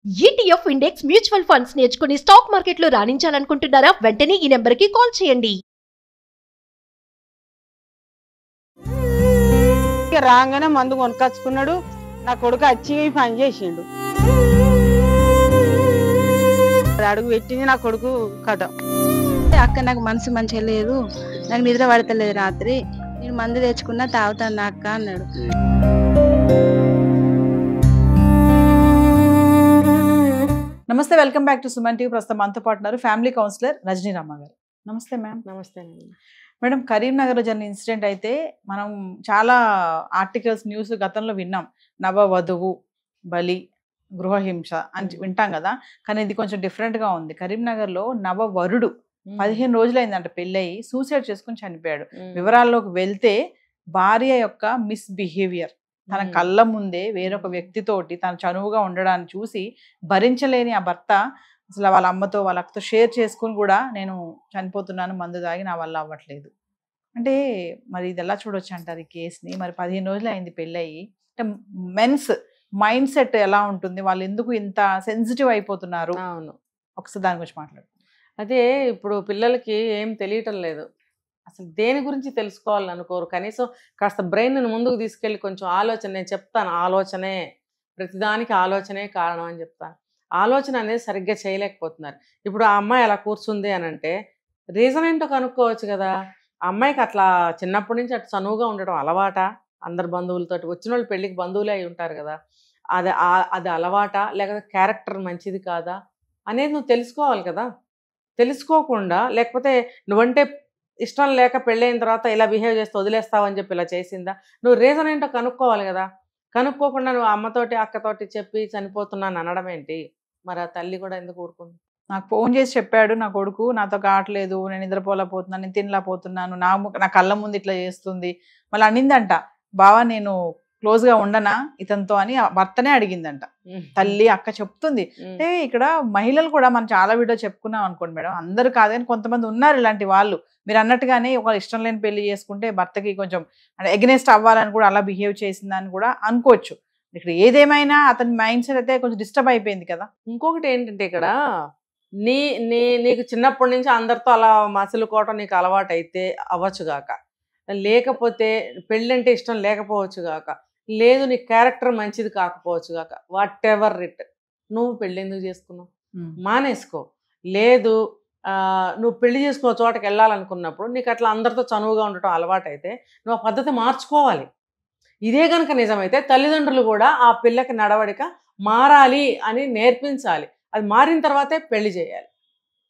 ETF index mutual funds నేర్చుకుని stock మార్కెట్లో రాణించాలనుకుంటున్నారా? వెంటనే ఈ నెంబర్కి కాల్ చేయండి. రాగానే మందు కొనుకొచ్చుకున్నాడు. నా కొడుకు వచ్చి పని చేసిండు. అడుగు పెట్టింది నా కొడుకు కథ. అక్క నాకు మనసు మంచిగా లేదు, నాకు నిద్ర పడతలేదు, రాత్రి నేను మందు తెచ్చుకున్నా తాగుతాను అక్క అన్నాడు. నమస్తే, welcome back to Suman TV. ప్రస్తుతం మనతో పాటు ఉన్నారు ఫ్యామిలీ కౌన్సిలర్ రజనీ రామ గారు. నమస్తే మ్యామ్. నమస్తే మేడం, కరీంనగర్లో జరిగిన ఇన్సిడెంట్ అయితే మనం చాలా ఆర్టికల్స్ న్యూస్ గతంలో విన్నాం. నవవధువు బలి, గృహహింస అని వింటాం కదా, కానీ ఇది కొంచెం డిఫరెంట్గా ఉంది. కరీంనగర్లో నవవరుడు 15 రోజులైందంట పెళ్ళయి సూసైడ్ చేసుకుని చనిపోయాడు. వివరాల్లోకి వెళ్తే భార్య యొక్క మిస్బిహేవియర్, తన కళ్ళ ముందే వేరొక వ్యక్తితోటి తన చనువుగా ఉండడాన్ని చూసి భరించలేని ఆ భర్త అసలు వాళ్ళ అమ్మతో వాళ్ళ అక్కతో షేర్ చేసుకుని కూడా నేను చనిపోతున్నాను, మందు తాగి నా వల్ల అవ్వట్లేదు అంటే, మరి ఇది ఎలా చూడొచ్చు అంటారు ఈ కేసుని? మరి 15 రోజులు అయింది పెళ్ళయి. అంటే మెన్స్ మైండ్ సెట్ ఎలా ఉంటుంది, వాళ్ళు ఎందుకు ఇంత సెన్సిటివ్ అయిపోతున్నారు? అవును, ఒకసారి దాని గురించి మాట్లాడు. అదే ఇప్పుడు పిల్లలకి ఏం తెలియటం లేదు, అసలు దేని గురించి తెలుసుకోవాలని అనుకోరు. కనీసం కాస్త బ్రెయిన్ ముందుకు తీసుకెళ్ళి కొంచెం ఆలోచన, నేను చెప్తాను ఆలోచనే, ప్రతిదానికి ఆలోచనే కారణం అని చెప్తాను. ఆలోచన అనేది సరిగ్గా చేయలేకపోతున్నారు. ఇప్పుడు ఆ అమ్మాయి అలా కూర్చుంది అని అంటే రీజన్ ఏంటో కనుక్కోవచ్చు కదా. ఆ అమ్మాయికి అట్లా చిన్నప్పటి నుంచి అటు చనువుగా ఉండడం అలవాటా, అందరు బంధువులతోటి వచ్చిన వాళ్ళు పెళ్ళికి బంధువులే అయి ఉంటారు కదా, అది అలవాటా లేకపోతే క్యారెక్టర్ మంచిది కాదా అనేది నువ్వు తెలుసుకోవాలి కదా. తెలుసుకోకుండా, లేకపోతే నువ్వంటే ఇష్టం లేక పెళ్ళైన తర్వాత ఇలా బిహేవ్ చేస్తే వదిలేస్తావని చెప్పి ఇలా చేసిందా, నువ్వు రీజన్ ఏంటో కనుక్కోవాలి కదా. కనుక్కోకుండా నువ్వు అమ్మతోటి అక్కతోటి చెప్పి చనిపోతున్నాను అనడం ఏంటి? మరి ఆ తల్లి కూడా ఎందుకు ఊరుకుంది? నాకు ఫోన్ చేసి చెప్పాడు, నా కొడుకు నాతో కావట్లేదు, నేను నిద్రపోలేకపోతున్నాను, నేను తినలేకపోతున్నాను, నా కళ్ళ ముందు ఇట్లా చేస్తుంది. మళ్ళీ అనిందంట, బావా నేను క్లోజ్గా ఉండనా ఇతనితో అని భర్తనే అడిగిందంట. తల్లి అక్క చెప్తుంది. అంటే ఇక్కడ మహిళలు కూడా మనం చాలా వీడియో చెప్పుకున్నాం అనుకోండి మేడం, అందరూ కాదు కానీ కొంతమంది ఉన్నారు ఇలాంటి వాళ్ళు. మీరు అన్నట్టుగానే ఒక ఇష్టం లేని పెళ్లి చేసుకుంటే భర్తకి కొంచెం అంటే ఎగ్నెస్ట్ అవ్వాలని కూడా అలా బిహేవ్ చేసిందని కూడా అనుకోవచ్చు. ఇక్కడ ఏదేమైనా అతని మైండ్ సెట్ అయితే కొంచెం డిస్టర్బ్ అయిపోయింది కదా. ఇంకొకటి ఏంటంటే ఇక్కడ నీకు చిన్నప్పటి నుంచి అందరితో అలా మసులుకోవటం నీకు అలవాటు అయితే అవ్వచ్చుగాక, లేకపోతే పెళ్ళంటే ఇష్టం లేకపోవచ్చుగాక, లేదు నీ క్యారెక్టర్ మంచిది కాకపోవచ్చుగాక, వాట్ ఎవర్ ఇట్, నువ్వు పెళ్ళి ఎందుకు చేసుకున్నావు? మానేసుకో. లేదు నువ్వు పెళ్లి చేసుకున్న చోటకి వెళ్ళాలనుకున్నప్పుడు నీకు అట్లా అందరితో చనువుగా ఉండటం అలవాటు అయితే నువ్వు ఆ పద్ధతి మార్చుకోవాలి. ఇదే కనుక నిజమైతే తల్లిదండ్రులు కూడా ఆ పిల్లకి నడవడిక మారాలి అని నేర్పించాలి. అది మారిన తర్వాతే పెళ్లి చేయాలి.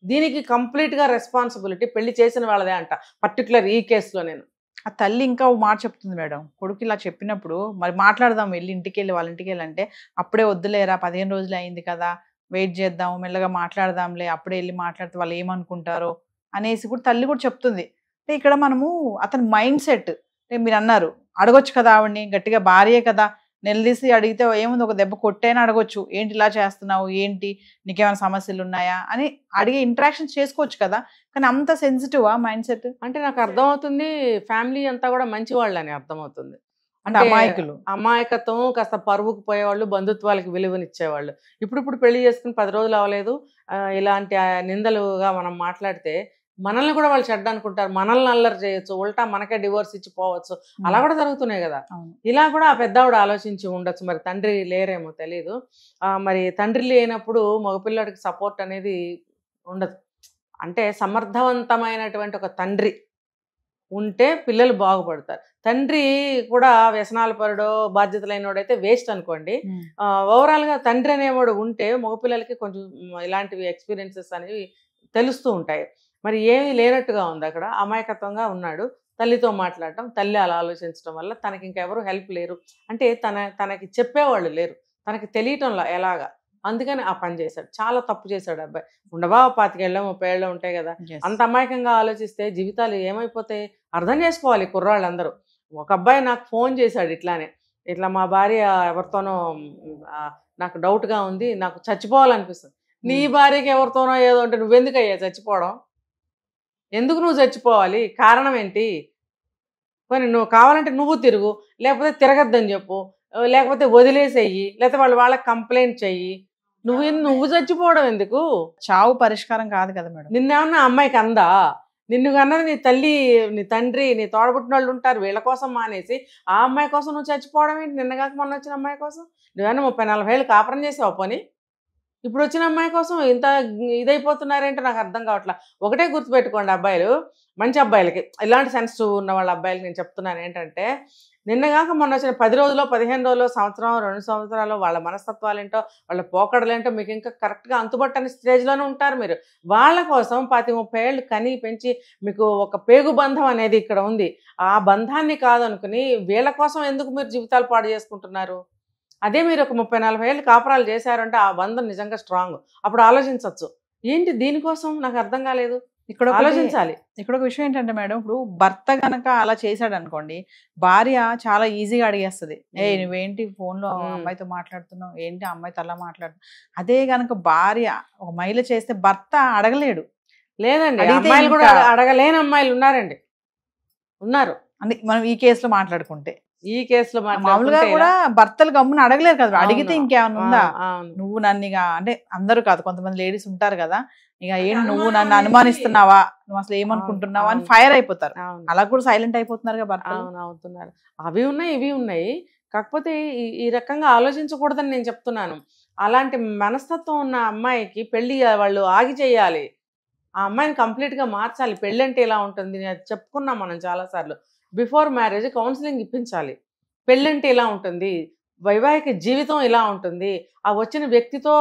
దీనికి కంప్లీట్గా రెస్పాన్సిబిలిటీ పెళ్లి చేసిన వాళ్ళదే అంట, పర్టికులర్ ఈ కేసులో. నేను ఆ తల్లి ఇంకా ఓ మాట చెప్తుంది మేడం, కొడుకు ఇలా చెప్పినప్పుడు మరి మాట్లాడదాం వెళ్ళి ఇంటికి వెళ్ళి వాళ్ళ ఇంటికి వెళ్ళి అంటే, అప్పుడే వద్దులేరా 15 రోజులు అయింది కదా, వెయిట్ చేద్దాం, మెల్లగా మాట్లాడదాంలే, అప్పుడే వెళ్ళి మాట్లాడితే వాళ్ళు ఏమనుకుంటారో అనేసి కూడా తల్లి కూడా చెప్తుంది. అంటే ఇక్కడ మనము అతని మైండ్ సెట్, అంటే మీరు అన్నారు అడగొచ్చు కదా ఆవిడ్ని గట్టిగా, భార్యే కదా, నిలదీసి అడిగితే ఏముంది, ఒక దెబ్బ కొట్టైనా అడగొచ్చు, ఏంటి ఇలా చేస్తున్నావు, ఏంటి నీకేమైనా సమస్యలు ఉన్నాయా అని అడిగే ఇంటరాక్షన్స్ చేసుకోవచ్చు కదా. కానీ అంత సెన్సిటివా మైండ్ సెట్? అంటే నాకు అర్థమవుతుంది ఫ్యామిలీ అంతా కూడా మంచి వాళ్ళని అర్థమవుతుంది. అంటే అమాయకులు, అమాయకత్వం, కాస్త పరువుకు పోయేవాళ్ళు, బంధుత్వాలకి విలువనిచ్చేవాళ్ళు. ఇప్పుడు పెళ్లి చేసుకుని 10 రోజులు అవ్వలేదు, ఇలాంటి నిందలుగా మనం మాట్లాడితే మనల్ని కూడా వాళ్ళు చెడ్డ అనుకుంటారు, మనల్ని అల్లరి చేయొచ్చు, ఉల్టా మనకే డివోర్స్ ఇచ్చి పోవచ్చు. అలా కూడా జరుగుతున్నాయి కదా. ఇలా కూడా ఆ పెద్దవాడు ఆలోచించి ఉండొచ్చు. మరి తండ్రి లేరేమో తెలీదు. మరి తండ్రి లేనప్పుడు మగపిల్లడికి సపోర్ట్ అనేది ఉండదు. అంటే సమర్థవంతమైనటువంటి ఒక తండ్రి ఉంటే పిల్లలు బాగుపడతారు. తండ్రి కూడా వ్యసనాల పరుడో బాధ్యత లేనివాడైతే వేస్ట్ అనుకోండి. ఓవరాల్గా తండ్రి అనేవాడు ఉంటే మగపిల్లలకి కొంచెం ఇలాంటివి ఎక్స్పీరియన్సెస్ అనేవి తెలుస్తూ ఉంటాయి. మరి ఏమీ లేనట్టుగా ఉంది, అక్కడ అమాయకత్వంగా ఉన్నాడు. తల్లితో మాట్లాడటం, తల్లి అలా ఆలోచించడం వల్ల తనకి ఇంకెవరు హెల్ప్ లేరు, అంటే తనకి చెప్పేవాళ్ళు లేరు, తనకి తెలియటంలో ఎలాగా, అందుకని ఆ పని చేశాడు. చాలా తప్పు చేశాడు అబ్బాయి. ఉండవా 25 ఏళ్ళు 30 ఏళ్ళు ఉంటాయి కదా, అంత అమాయకంగా ఆలోచిస్తే జీవితాలు ఏమైపోతాయి అర్థం చేసుకోవాలి కుర్రాళ్ళందరూ. ఒక అబ్బాయి నాకు ఫోన్ చేశాడు ఇట్లానే, ఇట్లా మా భార్య ఎవరితోనో నాకు డౌట్గా ఉంది, నాకు చచ్చిపోవాలనిపిస్తుంది. నీ భార్యకి ఎవరితోనో ఏదో ఉంటే నువ్వెందుకు అయ్యా చచ్చిపోవడం? ఎందుకు నువ్వు చచ్చిపోవాలి? కారణం ఏంటి? పోనీ నువ్వు కావాలంటే నువ్వు తిరుగు, లేకపోతే తిరగద్దని చెప్పు, లేకపోతే వదిలేసేయి, లేకపోతే వాళ్ళకి కంప్లైంట్ చెయ్యి. నువ్వు చచ్చిపోవడం ఎందుకు? చావు పరిష్కారం కాదు కదా మేడం. నిన్నేమన్నా అమ్మాయికి అందా? నిన్ను కన్నది నీ తల్లి, నీ తండ్రి, నీ తోడబుట్టిన వాళ్ళు ఉంటారు. వీళ్ళ కోసం మానేసి ఆ అమ్మాయి కోసం నువ్వు చచ్చిపోవడం ఏంటి? నిన్నగాక మొన్న వచ్చిన అమ్మాయి కోసం నువ్వేమన్నా 30-40 ఏళ్ళు కాపురం చేసావు పని. ఇప్పుడు వచ్చిన అమ్మాయి కోసం ఇంత ఇదైపోతున్నారేంటో నాకు అర్థం కావట్లా. ఒకటే గుర్తుపెట్టుకోండి అబ్బాయిలు, మంచి అబ్బాయిలకి, ఇలాంటి సెన్సిటివ్ ఉన్న వాళ్ళ అబ్బాయిలకి నేను చెప్తున్నాను ఏంటంటే, నిన్నగాక మొన్న వచ్చిన 10 రోజుల్లో, 15 రోజుల్లో, సంవత్సరం, 2 సంవత్సరాలు వాళ్ళ మనస్తత్వాలు ఏంటో, వాళ్ళ పోకడలేంటో మీకు ఇంకా కరెక్ట్గా అంతుబట్టని స్టేజ్లోనే ఉంటారు మీరు. వాళ్ళ కోసం 20-30 ఏళ్ళు కని పెంచి మీకు ఒక పేగు బంధం అనేది ఇక్కడ ఉంది. ఆ బంధాన్ని కాదనుకుని వీళ్ళ కోసం ఎందుకు మీరు జీవితాలు పాడు చేసుకుంటున్నారు? అదే మీరు ఒక 30-40 ఏళ్ళు కాపురాలు చేశారంటే ఆ బంధం నిజంగా స్ట్రాంగ్. అప్పుడు ఆలోచించవచ్చు. ఏంటి దీనికోసం నాకు అర్థం కాలేదు. ఇక్కడ ఆలోచించాలి. ఇక్కడ ఒక విషయం ఏంటంటే మేడం, ఇప్పుడు భర్త గనక అలా చేశాడు అనుకోండి, భార్య చాలా ఈజీగా అడిగేస్తుంది, నువ్వేంటి ఫోన్లో అమ్మాయితో మాట్లాడుతున్నావు, ఏంటి అమ్మాయితో అలా మాట్లాడుతున్నావు. అదే గనక భార్య ఒక మహిళ చేస్తే భర్త అడగలేడు. లేదండి, అమ్మాయిలు కూడా అడగలేని అమ్మాయిలు ఉన్నారండి, ఉన్నారు. అని మనం ఈ కేసులో మాట్లాడుకుంటే, ఈ కేసులో మామూలుగా కూడా భర్తలు గమ్మున అడగలేరు కదా. అడిగితే ఇంకేమన్నా ఉందా, నువ్వు నన్ను ఇక అంటే అందరూ కాదు, కొంతమంది లేడీస్ ఉంటారు కదా, ఇక ఏంటి నువ్వు నన్ను అనుమానిస్తున్నావా, నువ్వు అసలు ఏమనుకుంటున్నావా అని ఫైర్ అయిపోతారు. అలా కూడా సైలెంట్ అయిపోతున్నారు కదా భర్త. అవుతున్నారు. అవి ఉన్నాయి, ఇవి ఉన్నాయి. కాకపోతే ఈ రకంగా ఆలోచించకూడదని నేను చెప్తున్నాను. అలాంటి మనస్తత్వం ఉన్న అమ్మాయికి పెళ్లి వాళ్ళు ఆగి చేయాలి. ఆ అమ్మాయిని కంప్లీట్గా మార్చాలి. పెళ్ళి అంటే ఇలా ఉంటుంది, చెప్పుకున్నాం మనం చాలాసార్లు. బిఫోర్ మ్యారేజ్ కౌన్సిలింగ్ ఇప్పించాలి. పెళ్ళంటే ఇలా ఉంటుంది, వైవాహిక జీవితం ఇలా ఉంటుంది, ఆ వచ్చిన వ్యక్తితో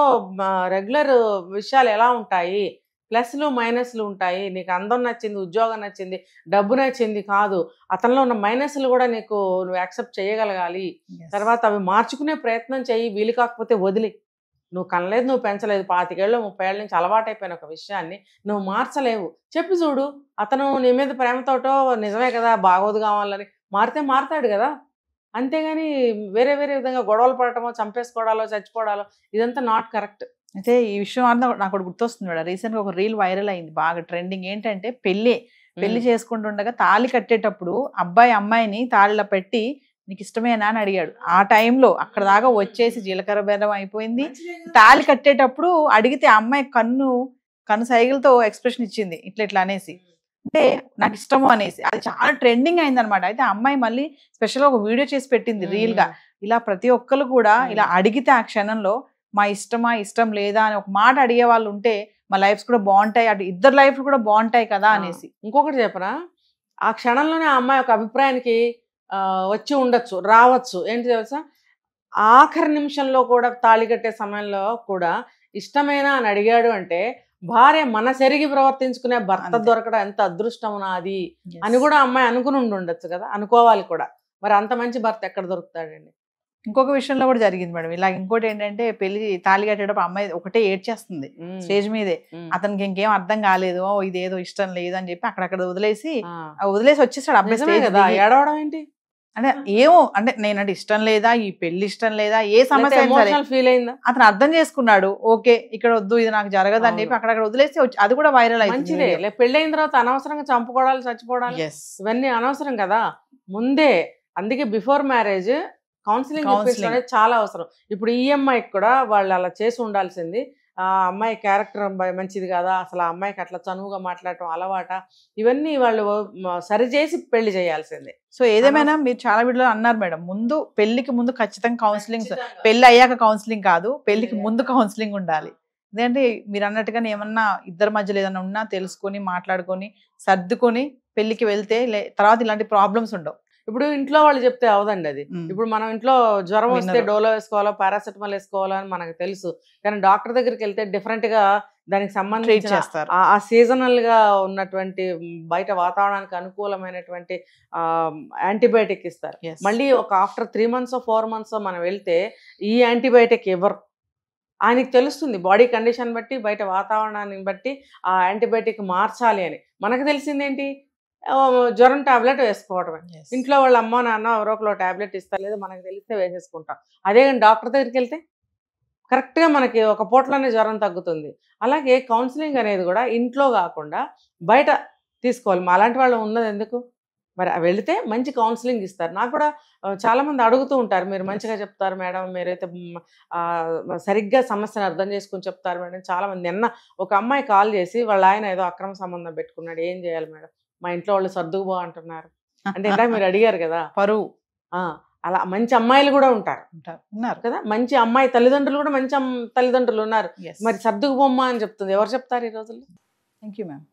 రెగ్యులర్ విషయాలు ఎలా ఉంటాయి, ప్లస్లు మైనస్లు ఉంటాయి, నీకు అందం నచ్చింది, ఉద్యోగం నచ్చింది, డబ్బు నచ్చింది కాదు, అతనిలో ఉన్న మైనస్లు కూడా నువ్వు యాక్సెప్ట్ చేయగలగాలి. తర్వాత అవి మార్చుకునే ప్రయత్నం చెయ్యి. వీలు కాకపోతే వదిలి, నువ్వు కనలేదు, నువ్వు పెంచలేదు, 25 ఏళ్ళు 30 ఏళ్ళ నుంచి అలవాటైపోయిన ఒక విషయాన్ని నువ్వు మార్చలేవు. చెప్పి చూడు, అతను నీ మీద ప్రేమతోటో నిజమే కదా బాగోదు కావాలని మారితే మారుతాడు కదా. అంతేగాని వేరే వేరే విధంగా గొడవలు పడటమో, చంపేసుకోవడాలో, చచ్చిపోవడాలో, ఇదంతా నాట్ కరెక్ట్. అయితే ఈ విషయం అన్న నాకు ఒకటి గుర్తొస్తుంది మేడం. రీసెంట్గా ఒక రీల్ వైరల్ అయింది, బాగా ట్రెండింగ్. ఏంటంటే పెళ్లి చేసుకుంటుండగా తాళి కట్టేటప్పుడు అబ్బాయి అమ్మాయిని తాళిలో పెట్టి నీకు ఇష్టమేనా అని అడిగాడు. ఆ టైంలో అక్కడ దాకా వచ్చేసి జీలకర్ర బెల్లం అయిపోయింది. తాళి కట్టేటప్పుడు అడిగితే అమ్మాయి కన్ను సైకిల్తో ఎక్స్ప్రెషన్ ఇచ్చింది, ఇట్లా అనేసి, అంటే నాకు ఇష్టము అనేసి. అది చాలా ట్రెండింగ్ అయింది అనమాట. అయితే అమ్మాయి మళ్ళీ స్పెషల్గా ఒక వీడియో చేసి పెట్టింది రీల్ గా. ఇలా ప్రతి ఒక్కరు కూడా ఇలా అడిగితే ఆ క్షణంలో మా ఇష్టమా ఇష్టం లేదా అని ఒక మాట అడిగే వాళ్ళు ఉంటే మా లైఫ్స్ కూడా బాగుంటాయి, అటు ఇద్దరు లైఫ్ కూడా బాగుంటాయి కదా అనేసి. ఇంకొకటి చెప్పనా, ఆ క్షణంలోనే ఆ అమ్మాయి ఒక అభిప్రాయానికి వచ్చి ఉండొచ్చు, రావచ్చు. ఏంటి తెలుసా, ఆఖరి నిమిషంలో కూడా తాళి కట్టే సమయంలో కూడా ఇష్టమేనా అని అడిగాడు అంటే భార్య మనసెరిగి ప్రవర్తించుకునే భర్త దొరకడం ఎంత అదృష్టం నాది అని కూడా అమ్మాయి అనుకుని ఉండొచ్చు కదా, అనుకోవాలి కూడా. మరి అంత మంచి భర్త ఎక్కడ దొరుకుతాడండి? ఇంకొక విషయంలో కూడా జరిగింది మేడం ఇలా. ఇంకోటి ఏంటంటే పెళ్లి తాళి కట్టేటప్పుడు అమ్మాయి ఒకటే ఏడ్చేస్తుంది స్టేజ్ మీదే. అతనికి ఇంకేం అర్థం కాలేదు, ఇదేదో ఇష్టం లేదు అని చెప్పి అక్కడక్కడ వదిలేసి వచ్చేసాడు అబ్బాయి కదా. ఏడవడం ఏంటి అంటే ఏమో, అంటే నేనంటే ఇష్టం లేదా, ఈ పెళ్లి ఇష్టం లేదా, ఏ సమస్య ఫీల్ అయిందా అతను అర్థం చేసుకున్నాడు. ఓకే ఇక్కడ వద్దు, ఇది నాకు జరగదు అని చెప్పి అక్కడక్కడ వదిలేసి అది కూడా వైరల్ అయింది. మంచిదే. పెళ్లి అయిన తర్వాత అనవసరంగా చంపుకోవడాలు, చచ్చిపోవడాలు, ఇవన్నీ అనవసరం కదా ముందే. అందుకే బిఫోర్ మ్యారేజ్ కౌన్సిలింగ్ అనేది చాలా అవసరం. ఇప్పుడు ఈఎంఐకి కూడా వాళ్ళు అలా చేసి ఉండాల్సింది. ఆ అమ్మాయి క్యారెక్టర్ మంచిది కదా, అసలు ఆ అమ్మాయికి అట్లా చనువుగా మాట్లాడటం అలవాట, ఇవన్నీ వాళ్ళు సరిచేసి పెళ్లి చేయాల్సిందే. సో ఏదేమైనా మీరు చాలా వీడియోలో అన్నారు మేడం, పెళ్లికి ముందు ఖచ్చితంగా కౌన్సిలింగ్, పెళ్లి అయ్యాక కౌన్సిలింగ్ కాదు, పెళ్లికి ముందు కౌన్సిలింగ్ ఉండాలి. ఎందుకంటే మీరు అన్నట్టుగా ఏమన్నా ఇద్దరి మధ్యలో ఏదైనా ఉన్నా తెలుసుకొని, మాట్లాడుకొని, సర్దుకొని పెళ్లికి వెళ్తే తర్వాత ఇలాంటి ప్రాబ్లమ్స్ ఉండవు. ఇప్పుడు ఇంట్లో వాళ్ళు చెప్తే అవదండి అది. ఇప్పుడు మనం ఇంట్లో జ్వరం వస్తే డోలో వేసుకోవాలో, పారాసెటమాల్ వేసుకోవాలో అని మనకు తెలుసు. కానీ డాక్టర్ దగ్గరికి వెళ్తే డిఫరెంట్ గా దానికి సంబంధించి ఆ సీజనల్ గా ఉన్నటువంటి బయట వాతావరణానికి అనుకూలమైనటువంటి యాంటీబయాటిక్ ఇస్తారు. మళ్ళీ ఒక ఆఫ్టర్ 3 months 4 months మనం వెళ్తే ఈ యాంటీబయాటిక్ ఇవ్వరు. ఆయనకి తెలుస్తుంది బాడీ కండిషన్ బట్టి, బయట వాతావరణాన్ని బట్టి ఆ యాంటీబయాటిక్ మార్చాలి అని. మనకు తెలిసిందేంటి, జ్వరం టాబ్లెట్ వేసుకోవడమే. ఇంట్లో వాళ్ళ అమ్మ నాన్న ఎవరో ఒకరు టాబ్లెట్ ఇస్తారు, లేదా మనకు తెలిస్తే వేసేసుకుంటాం. అదే కానీ డాక్టర్ దగ్గరికి వెళ్తే కరెక్ట్గా మనకి ఒక పూటలోనే జ్వరం తగ్గుతుంది. అలాగే కౌన్సిలింగ్ అనేది కూడా ఇంట్లో కాకుండా బయట తీసుకోవాలి. అలాంటి వాళ్ళు ఉన్నది ఎందుకు, మరి వెళితే మంచి కౌన్సిలింగ్ ఇస్తారు. నాకు కూడా చాలా మంది అడుగుతూ ఉంటారు, మీరు మంచిగా చెప్తారు మేడం, మీరైతే సరిగ్గా సమస్యను అర్థం చేసుకుని చెప్తారు మేడం. చాలా మంది నిన్న ఒక అమ్మాయి కాల్ చేసి వాళ్ళ ఆయన ఏదో అక్రమ సంబంధం పెట్టుకున్నాడు, ఏం చేయాలి మేడం, మా ఇంట్లో వాళ్ళు సర్దుకుపో అంటున్నారు. అంటే ఇందాక మీరు అడిగారు కదా పరువు. అలా మంచి అమ్మాయిలు కూడా ఉంటారు ఉన్నారు కదా, మంచి అమ్మాయి తల్లిదండ్రులు కూడా మంచి తల్లిదండ్రులు ఉన్నారు. Yes. మరి సర్దుకుపోమ్మా అని చెప్తుంది, ఎవరు చెప్తారు ఈ రోజుల్లో? Thank you ma'am.